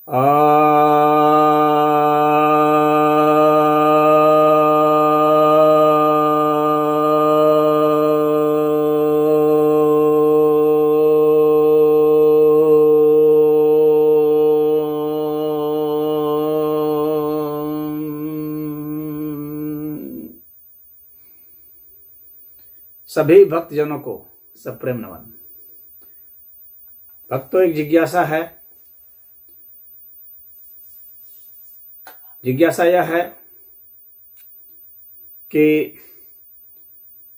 आ सभी भक्तजनों को सप्रेम नमन। भक्तों, एक जिज्ञासा है। जिज्ञासा यह है कि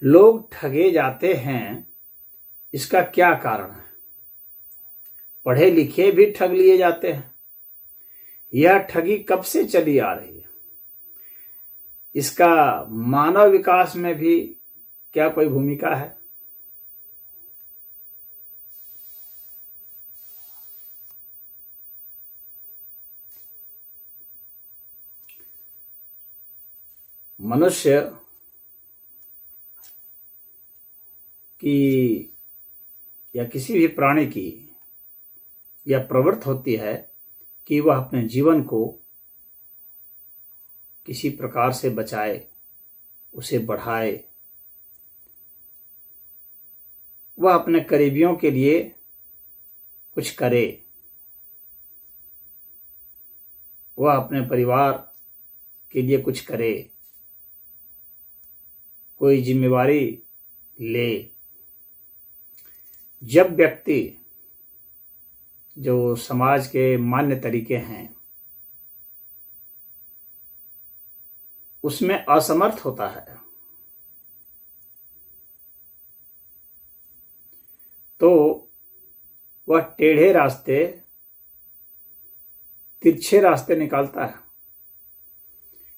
लोग ठगे जाते हैं, इसका क्या कारण है? पढ़े लिखे भी ठग लिए जाते हैं। यह ठगी कब से चली आ रही है? इसका मानव विकास में भी क्या कोई भूमिका है? मनुष्य की या किसी भी प्राणी की यह प्रवृत्ति होती है कि वह अपने जीवन को किसी प्रकार से बचाए, उसे बढ़ाए। वह अपने करीबियों के लिए कुछ करे, वह अपने परिवार के लिए कुछ करे, कोई जिम्मेवारी ले। जब व्यक्ति जो समाज के मान्य तरीके हैं उसमें असमर्थ होता है तो वह टेढ़े रास्ते, तिरछे रास्ते निकालता है,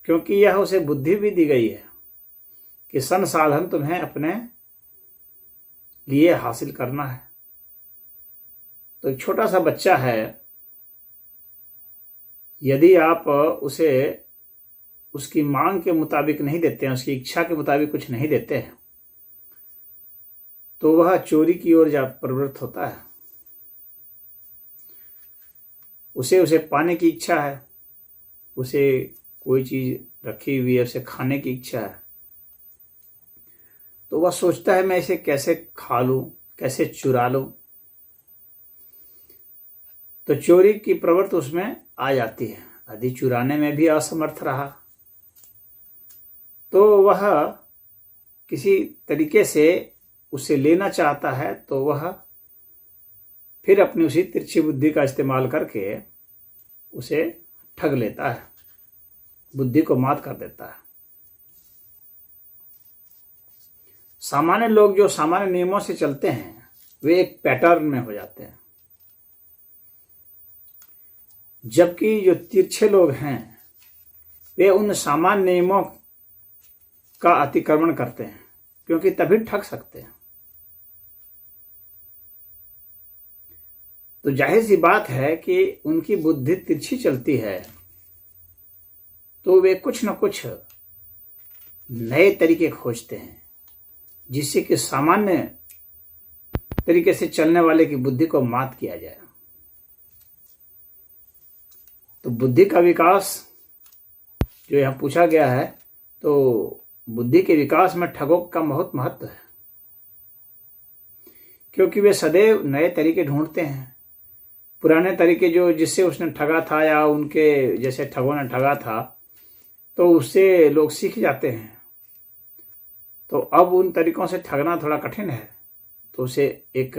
क्योंकि यह उसे बुद्धि भी दी गई है कि संसाधन तुम्हें अपने लिए हासिल करना है। तो एक छोटा सा बच्चा है, यदि आप उसे उसकी मांग के मुताबिक नहीं देते हैं, उसकी इच्छा के मुताबिक कुछ नहीं देते हैं, तो वह चोरी की ओर प्रवृत्त होता है। उसे पाने की इच्छा है, उसे कोई चीज रखी हुई है, उसे खाने की इच्छा है, तो वह सोचता है मैं इसे कैसे खा लूं, कैसे चुरा लूं। तो चोरी की प्रवृत्ति उसमें आ जाती है। यदि चुराने में भी असमर्थ रहा तो वह किसी तरीके से उसे लेना चाहता है, तो वह फिर अपनी उसी तिरछी बुद्धि का इस्तेमाल करके उसे ठग लेता है, बुद्धि को मात कर देता है। सामान्य लोग जो सामान्य नियमों से चलते हैं वे एक पैटर्न में हो जाते हैं, जबकि जो तिरछे लोग हैं वे उन सामान्य नियमों का अतिक्रमण करते हैं, क्योंकि तभी ठग सकते हैं। तो जाहिर सी बात है कि उनकी बुद्धि तिरछी चलती है, तो वे कुछ न कुछ नए तरीके खोजते हैं जिससे कि सामान्य तरीके से चलने वाले की बुद्धि को मात किया जाए। तो बुद्धि का विकास जो यहाँ पूछा गया है, तो बुद्धि के विकास में ठगों का बहुत महत्व है, क्योंकि वे सदैव नए तरीके ढूंढते हैं। पुराने तरीके जो जिससे उसने ठगा था या उनके जैसे ठगों ने ठगा था, तो उससे लोग सीख जाते हैं। तो अब उन तरीकों से ठगना थोड़ा कठिन है, तो उसे एक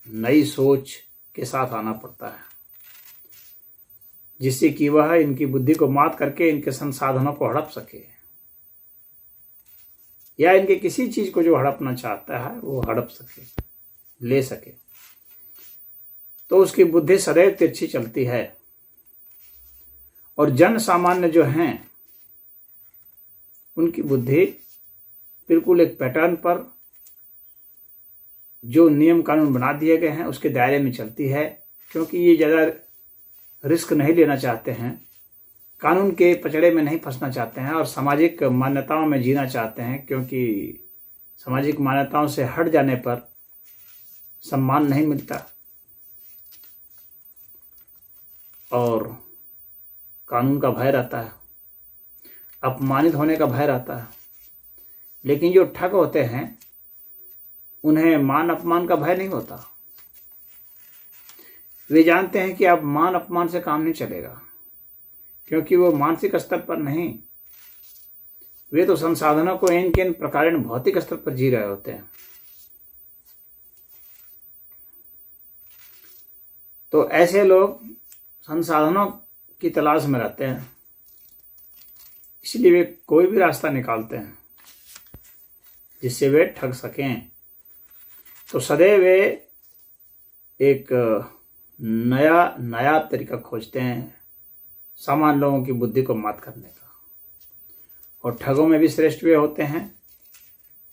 नई सोच के साथ आना पड़ता है, जिससे कि वह इनकी बुद्धि को मात करके इनके संसाधनों को हड़प सके, या इनके किसी चीज को जो हड़पना चाहता है वो हड़प सके, ले सके। तो उसकी बुद्धि सदैव तिरछी चलती है। और जन सामान्य जो हैं उनकी बुद्धि बिल्कुल एक पैटर्न पर, जो नियम कानून बना दिए गए हैं उसके दायरे में चलती है, क्योंकि ये ज़्यादा रिस्क नहीं लेना चाहते हैं, कानून के पचड़े में नहीं फंसना चाहते हैं और सामाजिक मान्यताओं में जीना चाहते हैं, क्योंकि सामाजिक मान्यताओं से हट जाने पर सम्मान नहीं मिलता। और कानून का भय रहता है, अपमानित होने का भय रहता है। लेकिन जो ठग होते हैं उन्हें मान अपमान का भय नहीं होता। वे जानते हैं कि अब मान अपमान से काम नहीं चलेगा, क्योंकि वो मानसिक स्तर पर नहीं, वे तो संसाधनों को इन के प्रकार भौतिक स्तर पर जी रहे होते हैं। तो ऐसे लोग संसाधनों की तलाश में रहते हैं, इसलिए वे कोई भी रास्ता निकालते हैं जिससे वे ठग सकें। तो सदैव वे एक नया तरीका खोजते हैं सामान्य लोगों की बुद्धि को मात करने का। और ठगों में भी श्रेष्ठ वे होते हैं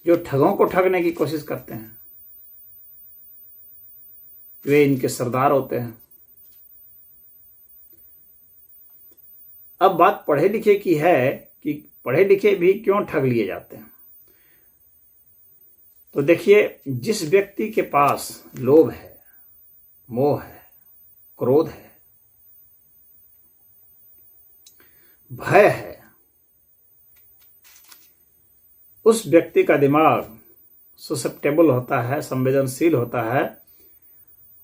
जो ठगों को ठगने की कोशिश करते हैं, वे इनके सरदार होते हैं। अब बात पढ़े लिखे की है कि पढ़े लिखे भी क्यों ठग लिए जाते हैं। तो देखिए, जिस व्यक्ति के पास लोभ है, मोह है, क्रोध है, भय है, उस व्यक्ति का दिमाग ससेप्टेबल होता है, संवेदनशील होता है,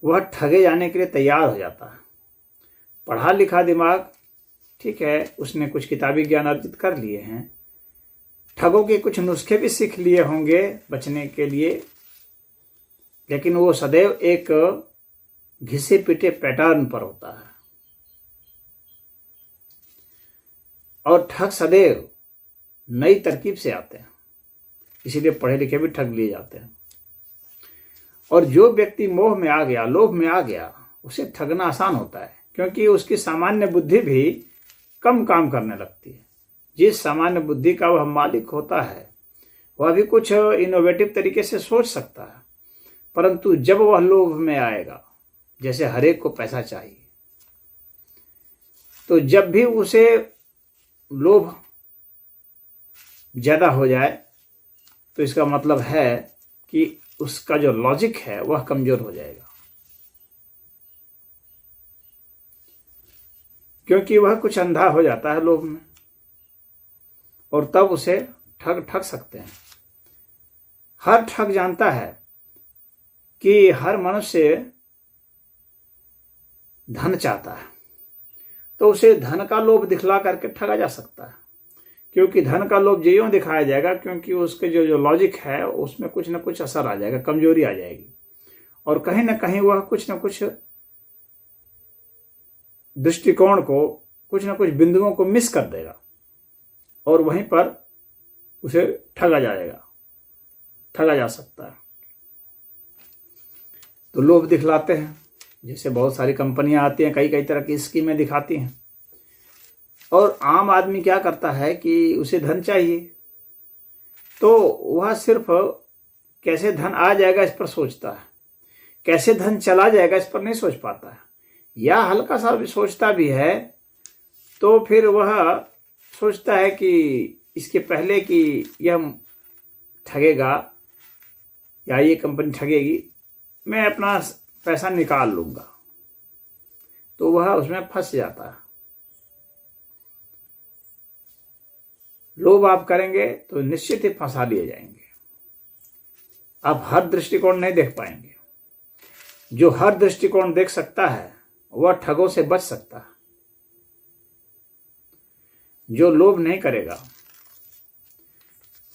वह ठगे जाने के लिए तैयार हो जाता है। पढ़ा लिखा दिमाग, ठीक है, उसने कुछ किताबी ज्ञान अर्जित कर लिए हैं, ठगों के कुछ नुस्खे भी सीख लिए होंगे बचने के लिए, लेकिन वो सदैव एक घिसे पिटे पैटर्न पर होता है। और ठग सदैव नई तरकीब से आते हैं, इसीलिए पढ़े लिखे भी ठग लिए जाते हैं। और जो व्यक्ति मोह में आ गया, लोभ में आ गया, उसे ठगना आसान होता है, क्योंकि उसकी सामान्य बुद्धि भी कम काम करने लगती है। जिस सामान्य बुद्धि का वह मालिक होता है वह भी कुछ इनोवेटिव तरीके से सोच सकता है, परंतु जब वह लोभ में आएगा, जैसे हरेक को पैसा चाहिए, तो जब भी उसे लोभ ज्यादा हो जाए तो इसका मतलब है कि उसका जो लॉजिक है वह कमजोर हो जाएगा, क्योंकि वह कुछ अंधा हो जाता है लोभ में, और तब उसे ठग सकते हैं। हर ठग जानता है कि हर मनुष्य धन चाहता है, तो उसे धन का लोभ दिखला करके ठगा जा सकता है, क्योंकि धन का लोभ यूं दिखाया जाएगा क्योंकि उसके जो लॉजिक है उसमें कुछ ना कुछ असर आ जाएगा, कमजोरी आ जाएगी, और कहीं ना कहीं वह कुछ ना कुछ दृष्टिकोण को, कुछ ना कुछ बिंदुओं को मिस कर देगा, और वहीं पर उसे ठगा जा सकता है। तो लोभ दिखलाते हैं, जैसे बहुत सारी कंपनियां आती हैं, कई तरह की स्कीमें दिखाती हैं, और आम आदमी क्या करता है कि उसे धन चाहिए, तो वह सिर्फ कैसे धन आ जाएगा इस पर सोचता है, कैसे धन चला जाएगा इस पर नहीं सोच पाता है, या हल्का सा भी सोचता भी है तो फिर वह सोचता है कि इसके पहले कि यह ठगेगा या ये कंपनी ठगेगी, मैं अपना पैसा निकाल लूंगा, तो वह उसमें फंस जाता है। लोभ आप करेंगे तो निश्चित ही फंसा लिए जाएंगे। आप हर दृष्टिकोण नहीं देख पाएंगे। जो हर दृष्टिकोण देख सकता है वह ठगों से बच सकता है। जो लोभ नहीं करेगा,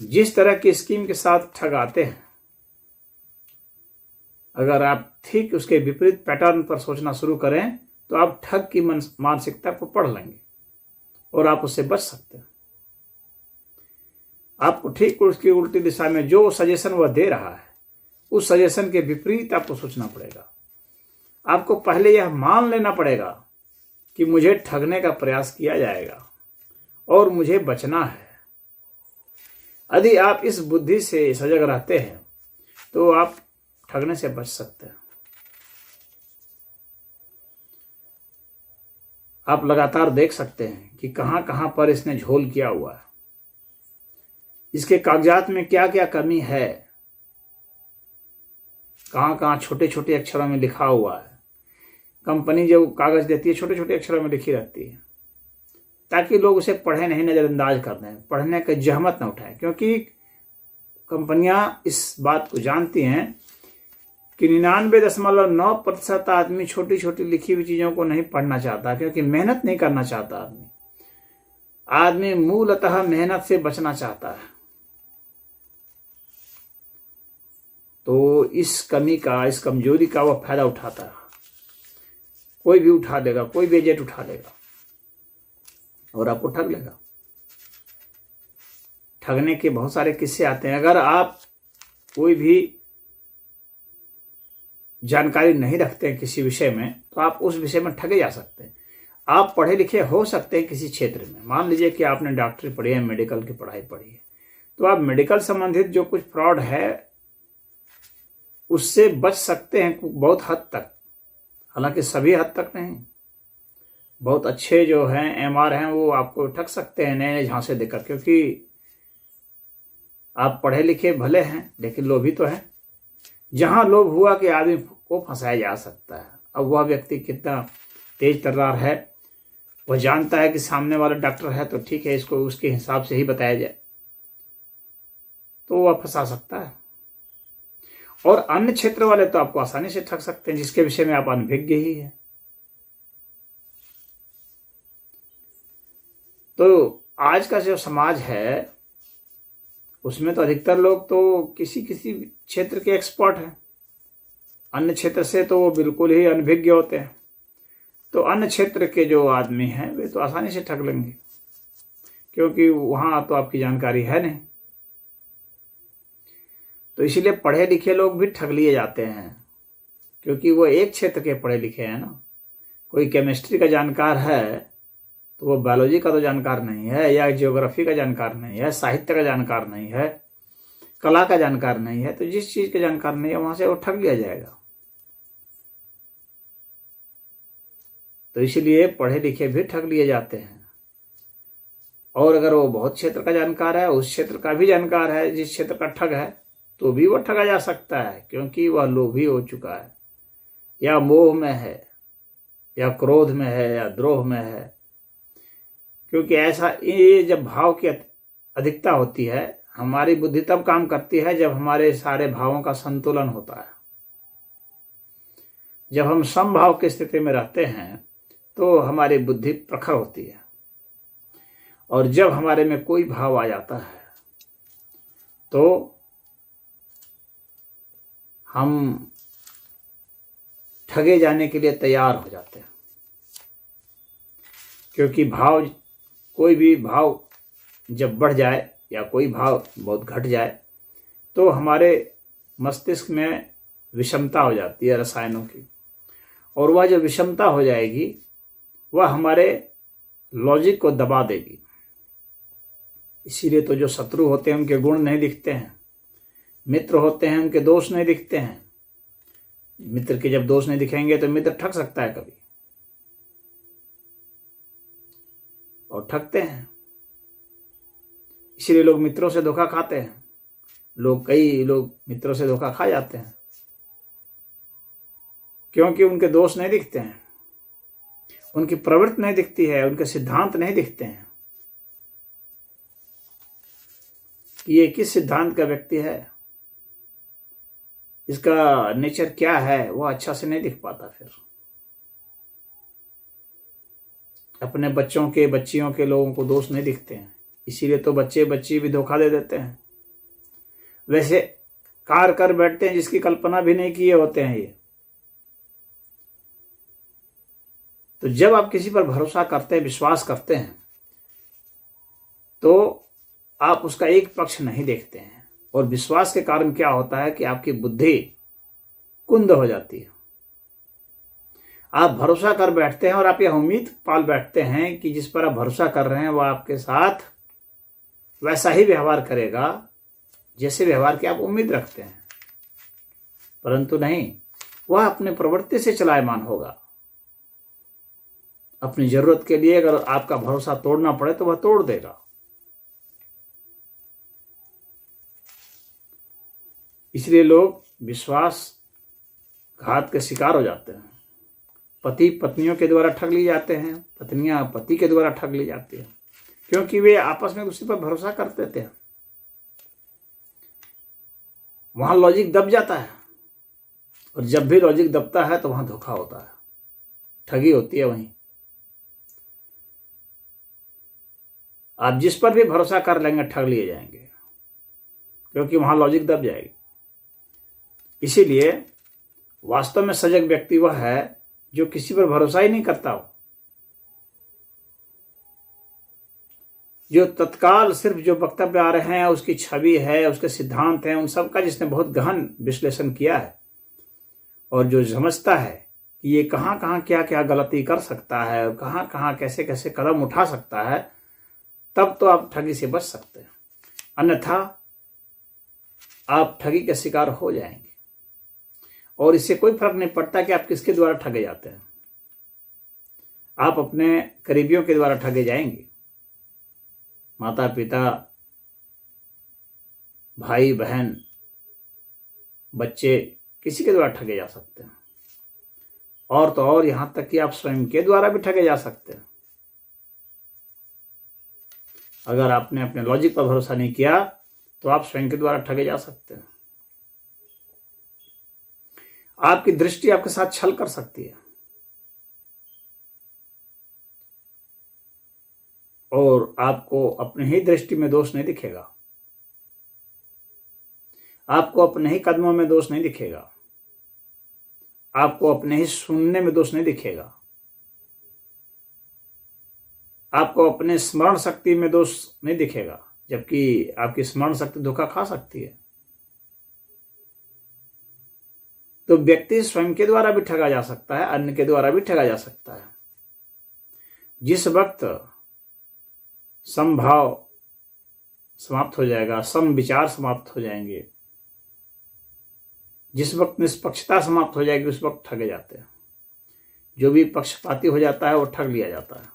जिस तरह की स्कीम के साथ ठग आते हैं, अगर आप ठीक उसके विपरीत पैटर्न पर सोचना शुरू करें तो आप ठग की मानसिकता को पढ़ लेंगे और आप उससे बच सकते हैं। आपको ठीक उसकी उल्टी दिशा में जो सजेशन वह दे रहा है, उस सजेशन के विपरीत आपको सोचना पड़ेगा। आपको पहले यह मान लेना पड़ेगा कि मुझे ठगने का प्रयास किया जाएगा और मुझे बचना है। यदि आप इस बुद्धि से सजग रहते हैं तो आप ठगने से बच सकते हैं। आप लगातार देख सकते हैं कि कहां कहां पर इसने झोल किया हुआ है, इसके कागजात में क्या क्या कमी है, कहां कहां छोटे छोटे अक्षरों में लिखा हुआ है, कंपनी जो कागज देती है छोटे छोटे अक्षरों में लिखी रहती है, ताकि लोग उसे पढ़े नहीं, नज़रअंदाज कर दें, पढ़ने का जहमत न उठाएं। क्योंकि कंपनियां इस बात को जानती हैं कि 99.9% आदमी छोटी छोटी लिखी हुई चीज़ों को नहीं पढ़ना चाहता, क्योंकि मेहनत नहीं करना चाहता। आदमी मूलतः मेहनत से बचना चाहता है। तो इस कमी का, इस कमजोरी का वह फायदा उठाता है। कोई भी उठा लेगा, कोई भी एजेंट उठा लेगा और आपको ठग लेगा। ठगने के बहुत सारे किस्से आते हैं। अगर आप कोई भी जानकारी नहीं रखते हैं किसी विषय में, तो आप उस विषय में ठगे जा सकते हैं। आप पढ़े लिखे हो सकते हैं किसी क्षेत्र में, मान लीजिए कि आपने डॉक्टरी पढ़ी है, मेडिकल की पढ़ाई पढ़ी है, तो आप मेडिकल संबंधित जो कुछ फ्रॉड है उससे बच सकते हैं बहुत हद तक। हालांकि सभी हद तक नहीं। बहुत अच्छे जो हैं एमआर हैं वो आपको ठग सकते हैं नए नए झांसे देकर, क्योंकि आप पढ़े लिखे भले हैं लेकिन लोभी तो हैं। जहां लोभ हुआ कि आदमी को फंसाया जा सकता है। अब वह व्यक्ति कितना तेज तर्रार है, वह जानता है कि सामने वाला डॉक्टर है तो ठीक है, इसको उसके हिसाब से ही बताया जाए, तो वह फंसा सकता है। और अन्य क्षेत्र वाले तो आपको आसानी से ठग सकते हैं, जिसके विषय में आप अनभिज्ञ ही है। तो आज का जो समाज है उसमें तो अधिकतर लोग तो किसी किसी क्षेत्र के एक्सपर्ट हैं, अन्य क्षेत्र से तो वो बिल्कुल ही अनभिज्ञ होते हैं। तो अन्य क्षेत्र के जो आदमी हैं वे तो आसानी से ठग लेंगे, क्योंकि वहां तो आपकी जानकारी है नहीं। तो इसीलिए पढ़े लिखे लोग भी ठग लिए जाते हैं, क्योंकि वो एक क्षेत्र के पढ़े लिखे हैं ना। कोई केमिस्ट्री का जानकार है तो वो बायोलॉजी का तो जानकार नहीं है, या ज्योग्राफी का जानकार नहीं है, साहित्य का जानकार नहीं है, कला का जानकार नहीं है। तो जिस चीज का जानकार नहीं है वहां से वो ठग लिया जाएगा। तो इसलिए पढ़े लिखे भी ठग लिए जाते हैं। और अगर वो बहुत क्षेत्र का जानकार है, उस क्षेत्र का भी जानकार है जिस क्षेत्र का ठग है, तो भी वह ठगा जा सकता है, क्योंकि वह लोभी हो चुका है, या मोह में है, या क्रोध में है, या द्रोह में है। क्योंकि ऐसा ये जब भाव की अधिकता होती है, हमारी बुद्धि तब काम करती है जब हमारे सारे भावों का संतुलन होता है। जब हम समभाव की स्थिति में रहते हैं तो हमारी बुद्धि प्रखर होती है। और जब हमारे में कोई भाव आ जाता है तो हम ठगे जाने के लिए तैयार हो जाते हैं। क्योंकि भाव, कोई भी भाव जब बढ़ जाए या कोई भाव बहुत घट जाए तो हमारे मस्तिष्क में विषमता हो जाती है रसायनों की, और वह जो विषमता हो जाएगी वह हमारे लॉजिक को दबा देगी। इसीलिए तो जो शत्रु होते हैं उनके गुण नहीं दिखते हैं, मित्र होते हैं उनके दोष नहीं दिखते हैं। मित्र के जब दोष नहीं दिखेंगे तो मित्र ठग सकता है कभी, और ठगते हैं। इसलिए लोग मित्रों से धोखा खाते हैं। कई लोग मित्रों से धोखा खा जाते हैं, क्योंकि उनके दोष नहीं दिखते हैं, उनकी प्रवृत्ति नहीं दिखती है, उनके सिद्धांत नहीं दिखते हैं कि ये किस सिद्धांत का व्यक्ति है, इसका नेचर क्या है, वो अच्छा से नहीं दिख पाता। फिर अपने बच्चों के, बच्चियों के लोगों को दोष नहीं दिखते हैं, इसीलिए तो बच्चे बच्ची भी धोखा दे देते हैं। वैसे कार कर बैठते हैं जिसकी कल्पना भी नहीं किए होते हैं ये। तो जब आप किसी पर भरोसा करते हैं, विश्वास करते हैं, तो आप उसका एक पक्ष नहीं देखते हैं। और विश्वास के कारण क्या होता है कि आपकी बुद्धि कुंद हो जाती है। आप भरोसा कर बैठते हैं और आप यह उम्मीद पाल बैठते हैं कि जिस पर आप भरोसा कर रहे हैं वह आपके साथ वैसा ही व्यवहार करेगा जैसे व्यवहार की आप उम्मीद रखते हैं। परंतु नहीं, वह अपने प्रवृत्ति से चलायमान होगा। अपनी जरूरत के लिए अगर आपका भरोसा तोड़ना पड़े तो वह तोड़ देगा। इसलिए लोग विश्वासघात के शिकार हो जाते हैं। पति पत्नियों के द्वारा ठग ली जाते हैं, पत्नियां पति के द्वारा ठग ली जाती हैं, क्योंकि वे आपस में दूसरे पर भरोसा करते थे। वहां लॉजिक दब जाता है, और जब भी लॉजिक दबता है तो वहां धोखा होता है, ठगी होती है। वहीं आप जिस पर भी भरोसा कर लेंगे ठग लिए जाएंगे, क्योंकि वहां लॉजिक दब जाएगी। इसीलिए वास्तव में सजग व्यक्ति वह है जो किसी पर भरोसा ही नहीं करता हो, जो तत्काल सिर्फ जो वक्तव्य आ रहे हैं, उसकी छवि है, उसके सिद्धांत हैं, उन सब का जिसने बहुत गहन विश्लेषण किया है, और जो समझता है कि ये कहाँ कहाँ क्या क्या गलती कर सकता है और कहाँ कहाँ कैसे कैसे कदम उठा सकता है, तब तो आप ठगी से बच सकते हैं। अन्यथा आप ठगी के शिकार हो जाएंगे, और इससे कोई फर्क नहीं पड़ता कि आप किसके द्वारा ठगे जाते हैं। आप अपने करीबियों के द्वारा ठगे जाएंगे, माता पिता, भाई बहन, बच्चे, किसी के द्वारा ठगे जा सकते हैं। और तो और यहां तक कि आप स्वयं के द्वारा भी ठगे जा सकते हैं। अगर आपने अपने लॉजिक पर भरोसा नहीं किया तो आप स्वयं के द्वारा ठगे जा सकते हैं। आपकी दृष्टि आपके साथ छल कर सकती है, और आपको अपने ही दृष्टि में दोष नहीं दिखेगा, आपको अपने ही कदमों में दोष नहीं दिखेगा, आपको अपने ही सुनने में दोष नहीं दिखेगा, आपको अपने स्मरण शक्ति में दोष नहीं दिखेगा, जबकि आपकी स्मरण शक्ति धोखा खा सकती है। तो व्यक्ति स्वयं के द्वारा भी ठगा जा सकता है, अन्य के द्वारा भी ठगा जा सकता है। जिस वक्त समभाव समाप्त हो जाएगा, सम विचार समाप्त हो जाएंगे, जिस वक्त निष्पक्षता समाप्त हो जाएगी, उस वक्त ठगे जाते हैं। जो भी पक्षपाती हो जाता है वो ठग लिया जाता है।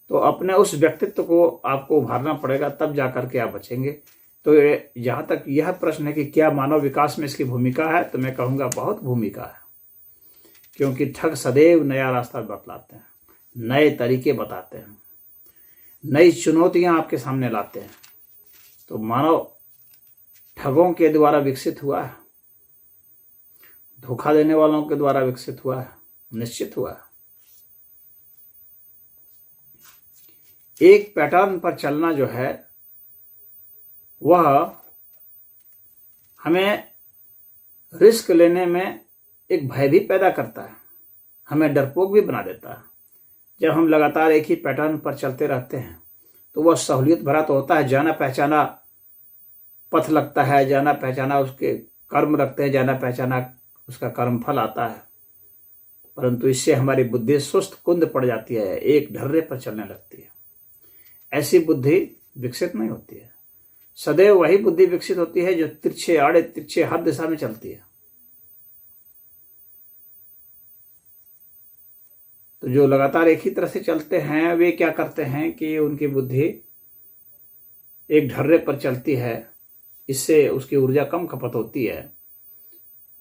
तो अपने उस व्यक्तित्व को आपको उभारना पड़ेगा, तब जाकर के आप बचेंगे। तो जहां तक यह प्रश्न है कि क्या मानव विकास में इसकी भूमिका है, तो मैं कहूंगा बहुत भूमिका है, क्योंकि ठग सदैव नया रास्ता बतलाते हैं, नए तरीके बताते हैं, नई चुनौतियां आपके सामने लाते हैं। तो मानव ठगों के द्वारा विकसित हुआ है, धोखा देने वालों के द्वारा विकसित हुआ है, निश्चित हुआ है। एक पैटर्न पर चलना जो है वह हमें रिस्क लेने में एक भय भी पैदा करता है, हमें डरपोक भी बना देता है। जब हम लगातार एक ही पैटर्न पर चलते रहते हैं तो वह सहूलियत भरा तो होता है, जाना पहचाना पथ लगता है, जाना पहचाना उसके कर्म रखते हैं, जाना पहचाना उसका कर्मफल आता है, परंतु इससे हमारी बुद्धि सुस्त कुंद पड़ जाती है, एक ढर्रे पर चलने लगती है। ऐसी बुद्धि विकसित नहीं होती है। सदैव वही बुद्धि विकसित होती है जो तिरछे आड़े तिरछे हर दिशा में चलती है। तो जो लगातार एक ही तरह से चलते हैं वे क्या करते हैं कि उनकी बुद्धि एक ढर्रे पर चलती है, इससे उसकी ऊर्जा कम खपत होती है,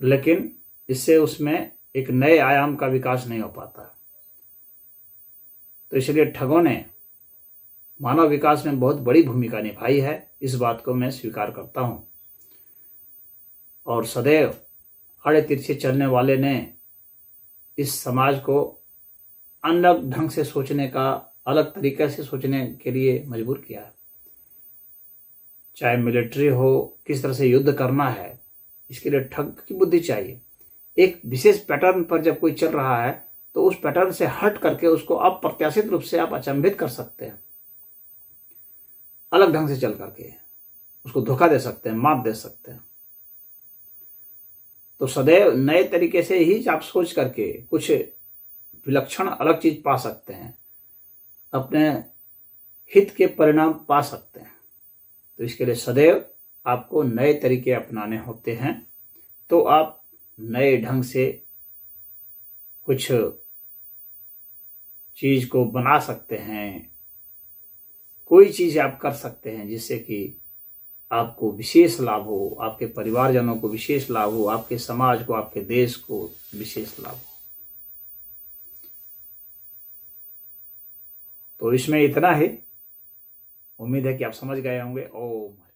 लेकिन इससे उसमें एक नए आयाम का विकास नहीं हो पाता। तो इसलिए ठगों ने मानव विकास में बहुत बड़ी भूमिका निभाई है, इस बात को मैं स्वीकार करता हूं। और सदैव आड़े तिरछे चलने वाले ने इस समाज को अलग ढंग से सोचने का, अलग तरीके से सोचने के लिए मजबूर किया है। चाहे मिलिट्री हो, किस तरह से युद्ध करना है, इसके लिए ठग की बुद्धि चाहिए। एक विशेष पैटर्न पर जब कोई चल रहा है तो उस पैटर्न से हट करके उसको अप्रत्याशित रूप से आप अचंभित कर सकते हैं, अलग ढंग से चल करके उसको धोखा दे सकते हैं, मात दे सकते हैं। तो सदैव नए तरीके से ही आप सोच करके कुछ विलक्षण अलग चीज पा सकते हैं, अपने हित के परिणाम पा सकते हैं। तो इसके लिए सदैव आपको नए तरीके अपनाने होते हैं, तो आप नए ढंग से कुछ चीज को बना सकते हैं, कोई चीज आप कर सकते हैं जिससे कि आपको विशेष लाभ हो, आपके परिवारजनों को विशेष लाभ हो, आपके समाज को, आपके देश को विशेष लाभ हो। तो इसमें इतना है। उम्मीद है कि आप समझ गए होंगे। ओम।